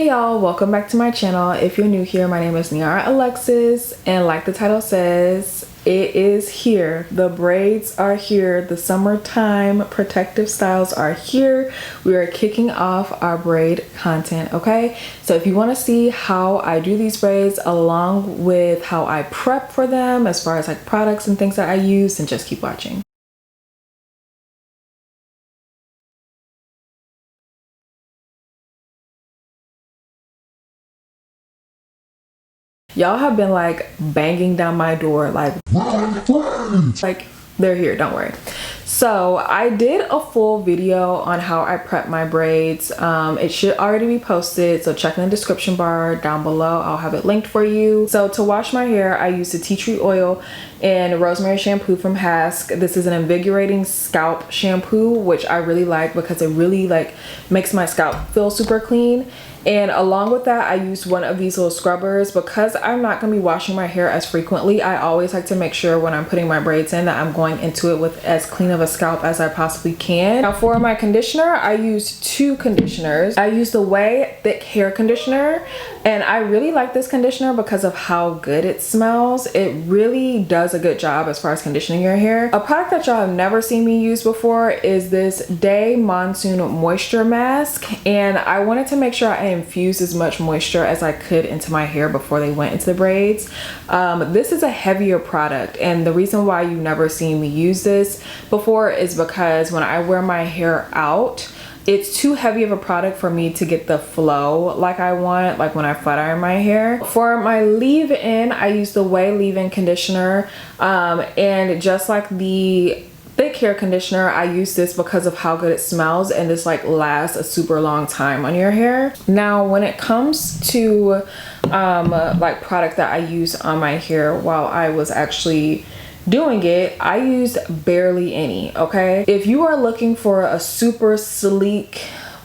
Hey y'all, welcome back to my channel. If you're new here, my name is Niara Alexis, and like the title says, it is here. The braids are here. The summertime protective styles are here. We are kicking off our braid content, okay? So if you want to see how I do these braids along with how I prep for them as far as like products and things that I use, then just keep watching. Y'all have been like banging down my door like they're here, don't worry. So I did a full video on how I prep my braids. It should already be posted, so check in the description bar down below. I'll have it linked for you. So to wash my hair, I use the tea tree oil and rosemary shampoo from Hask. This is an invigorating scalp shampoo, which I really like because it really like makes my scalp feel super clean. And along with that, I used one of these little scrubbers. Because I'm not going to be washing my hair as frequently, I always like to make sure when I'm putting my braids in that I'm going into it with as clean of a scalp as I possibly can. Now for my conditioner, I used two conditioners. I used the Way Thick Hair Conditioner, and I really like this conditioner because of how good it smells. It really does a good job as far as conditioning your hair. A product that y'all have never seen me use before is this Day Monsoon Moisture Mask, and I wanted to make sure I infused as much moisture as I could into my hair before they went into the braids. This is a heavier product, and the reason why you've never seen me use this before is because when I wear my hair out, it's too heavy of a product for me to get the flow like I want, like when I flat iron my hair. For my leave-in, I use the Way Leave-In Conditioner, and just like the thick hair conditioner, I use this because of how good it smells, and this like lasts a super long time on your hair. Now when it comes to like product that I use on my hair while I was actually doing it, I used barely any, okay? If you are looking for a super sleek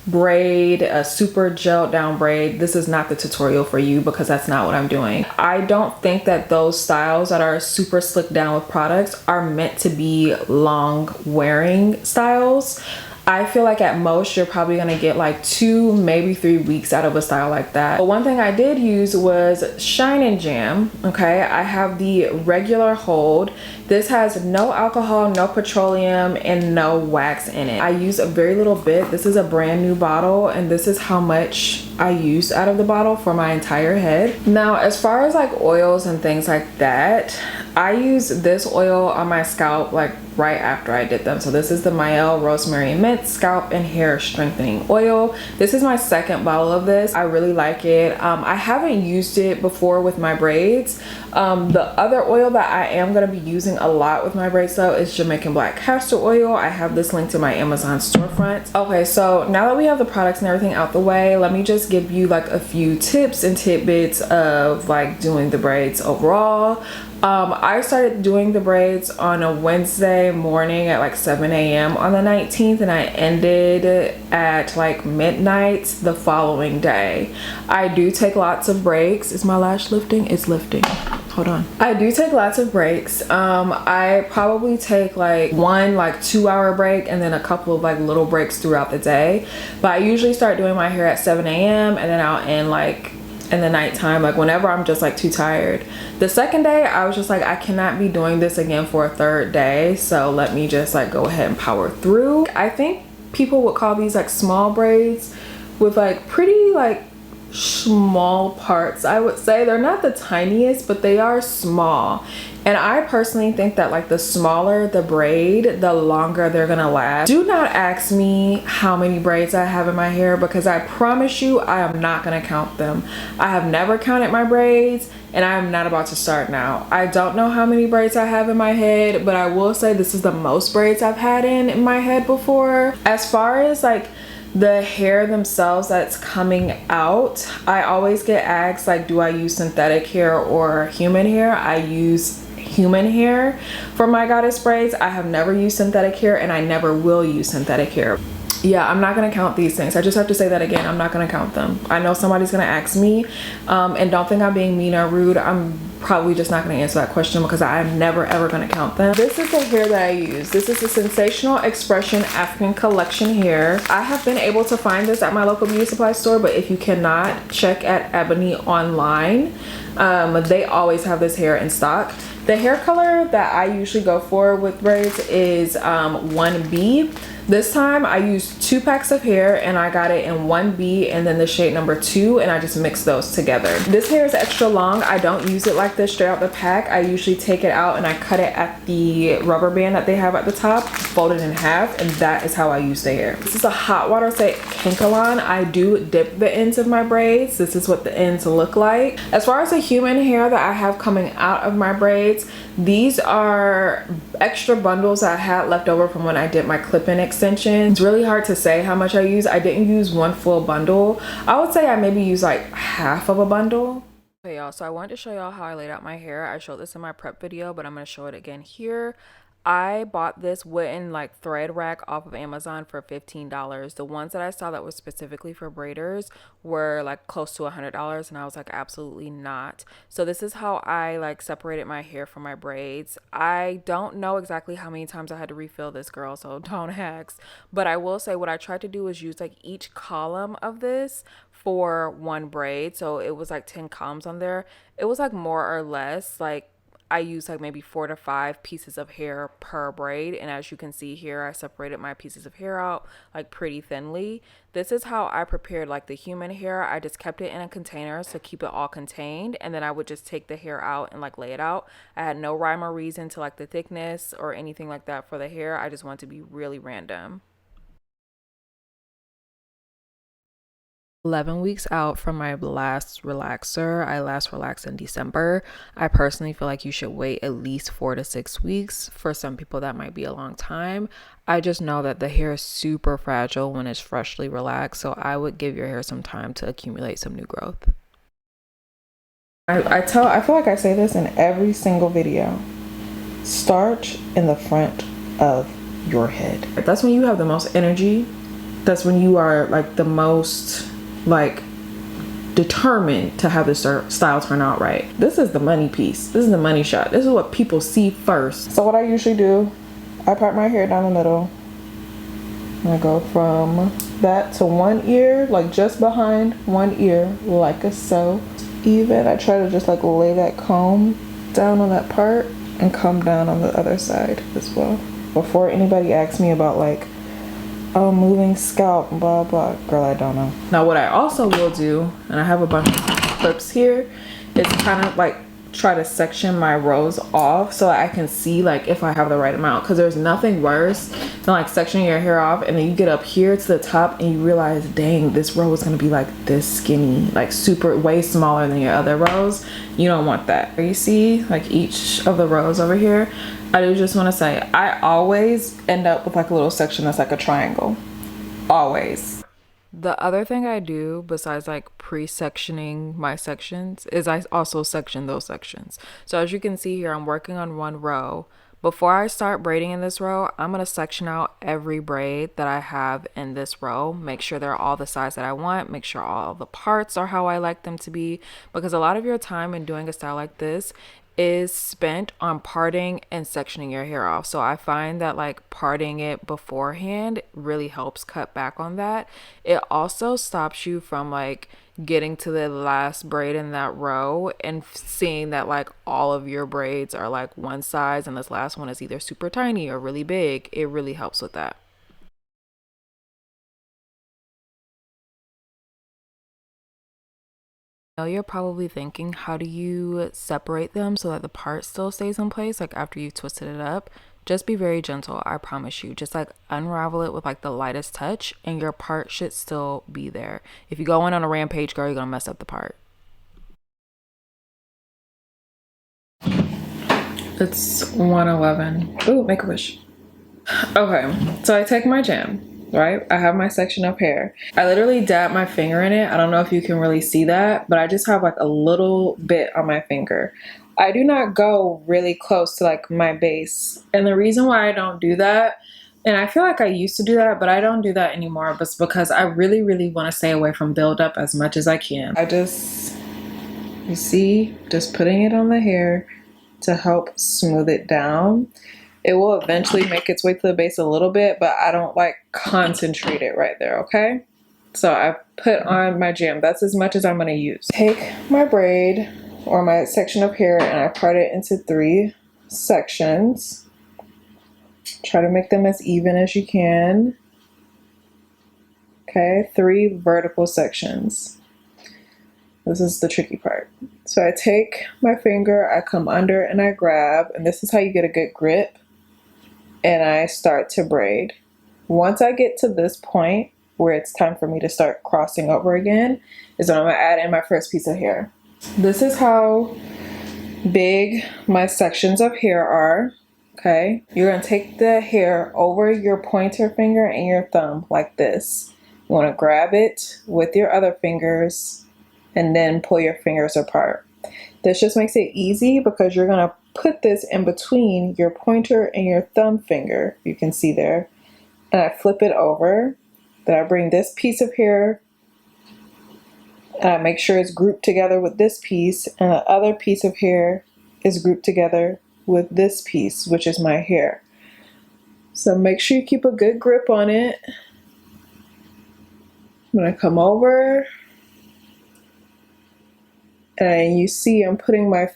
braid, a super gelled down braid, this is not the tutorial for you, because that's not what I'm doing. I don't think that those styles that are super slicked down with products are meant to be long wearing styles. I feel like at most you're probably gonna get like 2, maybe 3 weeks out of a style like that. But one thing I did use was Shine and Jam, okay? I have the regular hold. This has no alcohol, no petroleum, and no wax in it. I use a very little bit. This is a brand new bottle, and this is how much I used out of the bottle for my entire head. Now, as far as like oils and things like that, I use this oil on my scalp like right after I did them. So this is the Mael Rosemary Mint Scalp and Hair Strengthening Oil. This is my second bottle of this. I really like it. I haven't used it before with my braids. The other oil that I am going to be using a lot with my braids though is Jamaican Black Castor Oil. I have this linked to my Amazon storefront. Okay, so now that we have the products and everything out the way, let me just give you like a few tips and tidbits of like doing the braids overall. I started doing the braids on a Wednesday morning at like 7 a.m. on the 19th, and I ended at like midnight the following day. I do take lots of breaks. Is my lash lifting? It's lifting. Hold on. I do take lots of breaks. I probably take like one like 2-hour break and then a couple of like little breaks throughout the day. But I usually start doing my hair at 7 a.m. and then I'll end like in the nighttime, like whenever I'm just like too tired. The second day I was just like, I cannot be doing this again for a third day, so let me just like go ahead and power through. I think people would call these like small braids with like pretty like small parts. I would say they're not the tiniest, but they are small, and I personally think that like the smaller the braid, the longer they're gonna last. Do not ask me how many braids I have in my hair, because I promise you I am not gonna count them. I have never counted my braids, and I am not about to start now. I don't know how many braids I have in my head, but I will say this is the most braids I've had in my head before. As far as like the hair themselves that's coming out, I always get asked like, do I use synthetic hair or human hair? I use human hair for my goddess braids. I have never used synthetic hair, and I never will use synthetic hair. Yeah, I'm not gonna count these things. I just have to say that again. I'm not gonna count them. I know somebody's gonna ask me, and don't think I'm being mean or rude. I'm probably just not gonna answer that question because I'm never ever gonna count them. This is the hair that I use. This is the Sensational Expression African Collection hair. I have been able to find this at my local beauty supply store, but if you cannot, check at Ebony online. They always have this hair in stock. The hair color that I usually go for with braids is 1B. This time I used 2 packs of hair and I got it in 1B and then the shade number 2, and I just mixed those together. This hair is extra long. I don't use it like this straight out the pack. I usually take it out and I cut it at the rubber band that they have at the top, fold it in half, and that is how I use the hair. This is a hot water set Kinkalon. I do dip the ends of my braids. This is what the ends look like. As far as the human hair that I have coming out of my braids, these are extra bundles that I had left over from when I did my clip-in extension. It's really hard to say how much I use. I didn't use one full bundle. I would say I maybe used like half of a bundle. Okay, y'all, so I wanted to show y'all how I laid out my hair. I showed this in my prep video, but I'm going to show it again here. I bought this wooden like thread rack off of Amazon for $15. The ones that I saw that was specifically for braiders were like close to $100, and I was like, absolutely not. So this is how I like separated my hair from my braids. I don't know exactly how many times I had to refill this, girl, so don't ask. But I will say what I tried to do was use like each column of this for one braid. So it was like 10 columns on there. It was like more or less like I use like maybe 4 to 5 pieces of hair per braid, and as you can see here, I separated my pieces of hair out like pretty thinly. This is how I prepared like the human hair. I just kept it in a container to keep it all contained, and then I would just take the hair out and like lay it out. I had no rhyme or reason to like the thickness or anything like that for the hair. I just wanted to be really random. 11 weeks out from my last relaxer. I last relaxed in December. I personally feel like you should wait at least 4 to 6 weeks. For some people that might be a long time. I just know that the hair is super fragile when it's freshly relaxed, so I would give your hair some time to accumulate some new growth. I feel like I say this in every single video. Start in the front of your head. That's when you have the most energy. That's when you are like the most like determined to have this style turn out right. This is the money piece. This is the money shot. This is what people see first. So what I usually do, I part my hair down the middle. I go from that to one ear, like just behind one ear, like a so. Even I try to just like lay that comb down on that part and come down on the other side as well. Before anybody asks me about like, oh, moving scalp, blah blah, girl, I don't know. Now what I also will do, and I have a bunch of clips here, is kind of like try to section my rows off so I can see like if I have the right amount, because there's nothing worse than like sectioning your hair off and then you get up here to the top and you realize, dang, this row is gonna be like this skinny, like super way smaller than your other rows. You don't want that. You see like each of the rows over here, I do just want to say I always end up with like a little section that's like a triangle, always. The other thing I do besides like pre-sectioning my sections is I also section those sections. So as you can see here, I'm working on one row. Before I start braiding in this row, I'm going to section out every braid that I have in this row. Make sure they're all the size that I want. Make sure all the parts are how I like them to be. Because a lot of your time in doing a style like this is spent on parting and sectioning your hair off. So I find that like parting it beforehand really helps cut back on that. It also stops you from like getting to the last braid in that row and seeing that like all of your braids are like one size and this last one is either super tiny or really big. It really helps with that. Now you're probably thinking, how do you separate them so that the part still stays in place like after you've twisted it up? Just be very gentle, I promise you. Just like unravel it with like the lightest touch and your part should still be there. If you go in on a rampage, girl, you're gonna mess up the part. It's 1:11. Ooh, make a wish. Okay, so I take my jam. Right, I have my section of hair. I literally dab my finger in it. I don't know if you can really see that, but I just have like a little bit on my finger. I do not go really close to like my base, and the reason why I don't do that, And I feel like I used to do that, but I don't do that anymore. But it's because I really, really want to stay away from buildup as much as I can. I just, you see, just putting it on the hair to help smooth it down. It will eventually make its way to the base a little bit, but I don't like concentrate it right there, okay? So I put on my jam. That's as much as I'm gonna use. Take my braid or my section of hair and I part it into 3 sections. Try to make them as even as you can. Okay, 3 vertical sections. This is the tricky part. So I take my finger, I come under and I grab, and this is how you get a good grip. And I start to braid. Once I get to this point where it's time for me to start crossing over again is when I'm gonna add in my first piece of hair. This is how big my sections of hair are, okay? You're gonna take the hair over your pointer finger and your thumb like this. You wanna grab it with your other fingers and then pull your fingers apart. This just makes it easy because you're gonna put this in between your pointer and your thumb finger, you can see there, and I flip it over. Then I bring this piece of hair and I make sure it's grouped together with this piece, and the other piece of hair is grouped together with this piece, which is my hair. So make sure you keep a good grip on it. I'm gonna come over and you see I'm putting my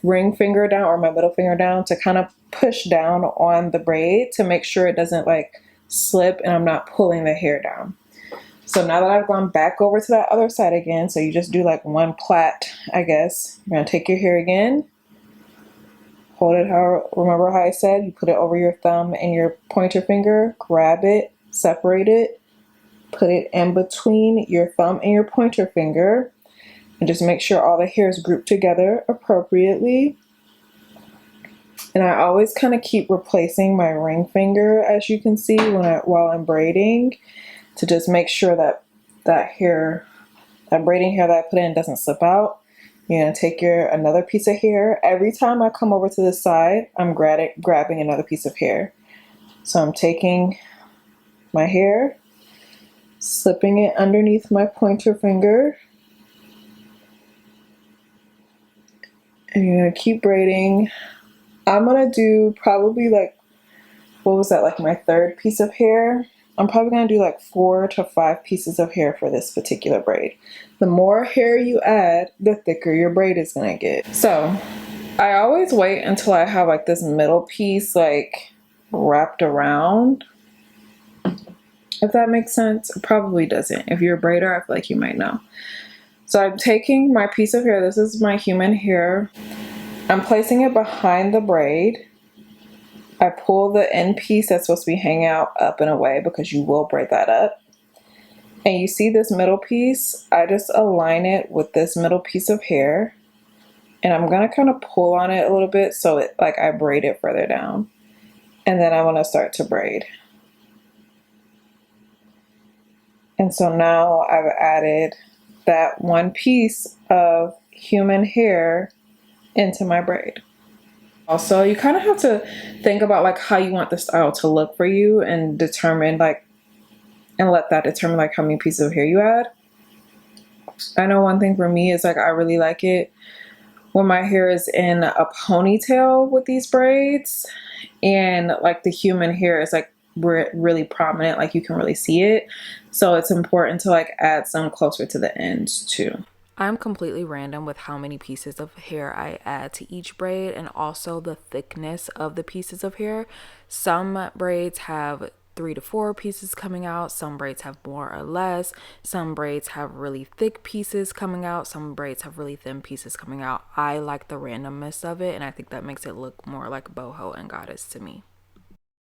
ring finger down or my middle finger down to kind of push down on the braid to make sure it doesn't like slip and I'm not pulling the hair down. So now that I've gone back over to that other side again, so you just do like 1 plait, I guess. You're gonna take your hair again, hold it how, remember how I said, you put it over your thumb and your pointer finger, grab it, separate it, put it in between your thumb and your pointer finger, and just make sure all the hair is grouped together appropriately. And I always kind of keep replacing my ring finger, as you can see, while I'm braiding, to just make sure that that braiding hair that I put in doesn't slip out. You're gonna take another piece of hair. Every time I come over to the side, I'm grabbing another piece of hair. So I'm taking my hair, slipping it underneath my pointer finger, and you're gonna keep braiding. I'm gonna do probably like, what was that, like my 3rd piece of hair? I'm probably gonna do like 4 to 5 pieces of hair for this particular braid. The more hair you add, the thicker your braid is gonna get. So I always wait until I have like this middle piece like wrapped around. If that makes sense. It probably doesn't. If you're a braider, I feel like you might know. So I'm taking my piece of hair, this is my human hair, I'm placing it behind the braid. I pull the end piece that's supposed to be hanging out up and away because you will braid that up. And you see this middle piece, I just align it with this middle piece of hair. And I'm gonna kind of pull on it a little bit so it like I braid it further down. And then I wanna start to braid. And so now I've added that 1 piece of human hair into my braid. Also, you kind of have to think about like how you want the style to look for you and determine like, and let that determine like how many pieces of hair you add. I know one thing for me is like I really like it when my hair is in a ponytail with these braids and like the human hair is like really prominent, like you can really see it. So it's important to like add some closer to the ends too. I'm completely random with how many pieces of hair I add to each braid and also the thickness of the pieces of hair. Some braids have 3 to 4 pieces coming out. Some braids have more or less. Some braids have really thick pieces coming out. Some braids have really thin pieces coming out. I like the randomness of it, and I think that makes it look more like boho and goddess to me.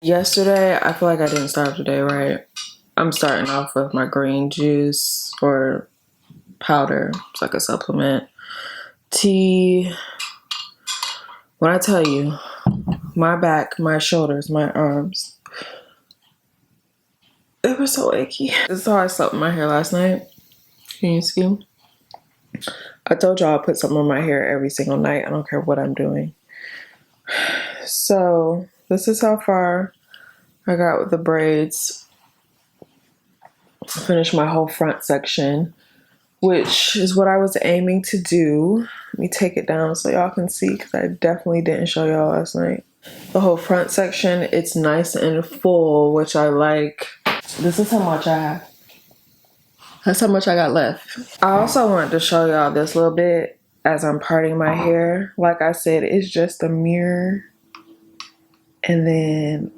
Yesterday, I feel like I didn't start the day right. I'm starting off with my green juice or powder. It's like a supplement. Tea. When I tell you, my back, my shoulders, my arms, they were so achy. This is how I slept with my hair last night. Can you see? I told y'all I put something on my hair every single night. I don't care what I'm doing. So this is how far I got the braids, finished my whole front section, which is what I was aiming to do. Let me take it down so y'all can see, because I definitely didn't show y'all last night. The whole front section, it's nice and full, which I like. This is how much I have. That's how much I got left. I also wanted to show y'all this little bit as I'm parting my hair. Like I said, it's just a mirror. And then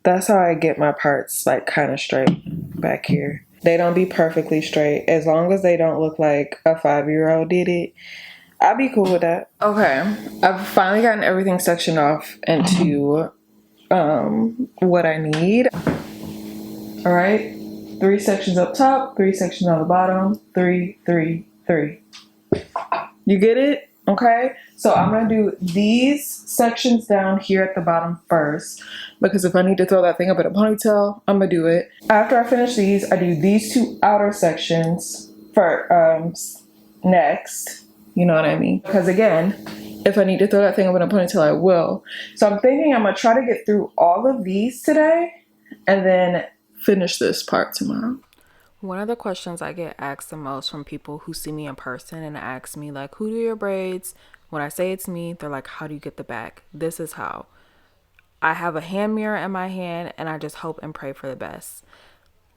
that's how I get my parts like kind of straight back here. They don't be perfectly straight. As long as they don't look like a 5-year-old did it, I'll be cool with that. Okay, I've finally gotten everything sectioned off into what I need. All right, 3 sections up top, 3 sections on the bottom, 3, 3, 3. You get it? Okay, so I'm gonna do these sections down here at the bottom first, because if I need to throw that thing up in a ponytail, I'm gonna do it. After I finish these, I do these 2 outer sections for next. You know what I mean? Because again, if I need to throw that thing up in a ponytail, I will. So I'm thinking I'm gonna try to get through all of these today and then finish this part tomorrow. One of the questions I get asked the most from people who see me in person and ask me like, who do your braids? When I say it's me, they're like, how do you get the back? This is how. I have a hand mirror in my hand and I just hope and pray for the best.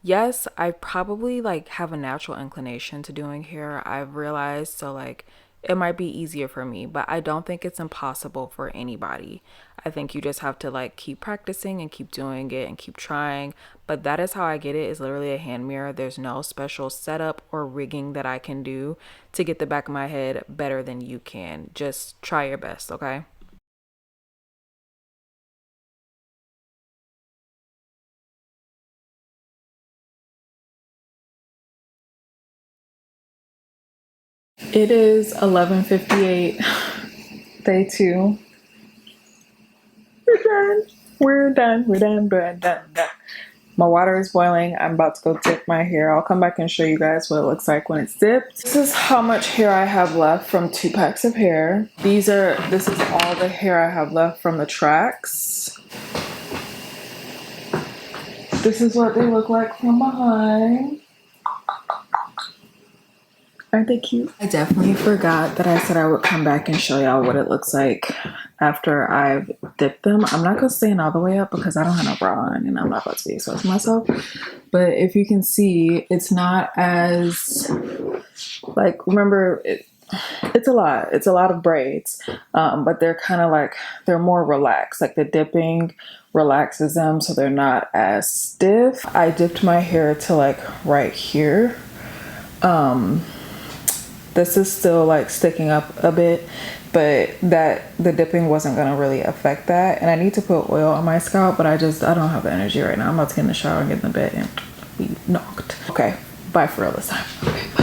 Yes, I probably like have a natural inclination to doing hair, I've realized, so like it might be easier for me, but I don't think it's impossible for anybody. I think you just have to like keep practicing and keep doing it and keep trying. But that is how I get it, is literally a hand mirror. There's no special setup or rigging that I can do to get the back of my head better than you can. Just try your best, okay? It is 11:58, day 2. We're done. We're done. We're done. We're done. Done. My water is boiling. I'm about to go dip my hair. I'll come back and show you guys what it looks like when it's dipped. This is how much hair I have left from 2 packs of hair. This is all the hair I have left from the tracks. This is what they look like from behind. Aren't they cute? I definitely forgot that I said I would come back and show y'all what it looks like after I've dipped them. I'm not gonna stand all the way up because I don't have no bra on and I'm not about to be exposing myself. But if you can see, it's not as like, remember, it's a lot of braids, but they're kind of like, they're more relaxed. Like the dipping relaxes them so they're not as stiff. I dipped my hair to like right here. This is still like sticking up a bit, but the dipping wasn't gonna really affect that. And I need to put oil on my scalp, but I don't have the energy right now. I'm about to get in the shower and get in the bed and be knocked. Okay, bye for real this time. Okay.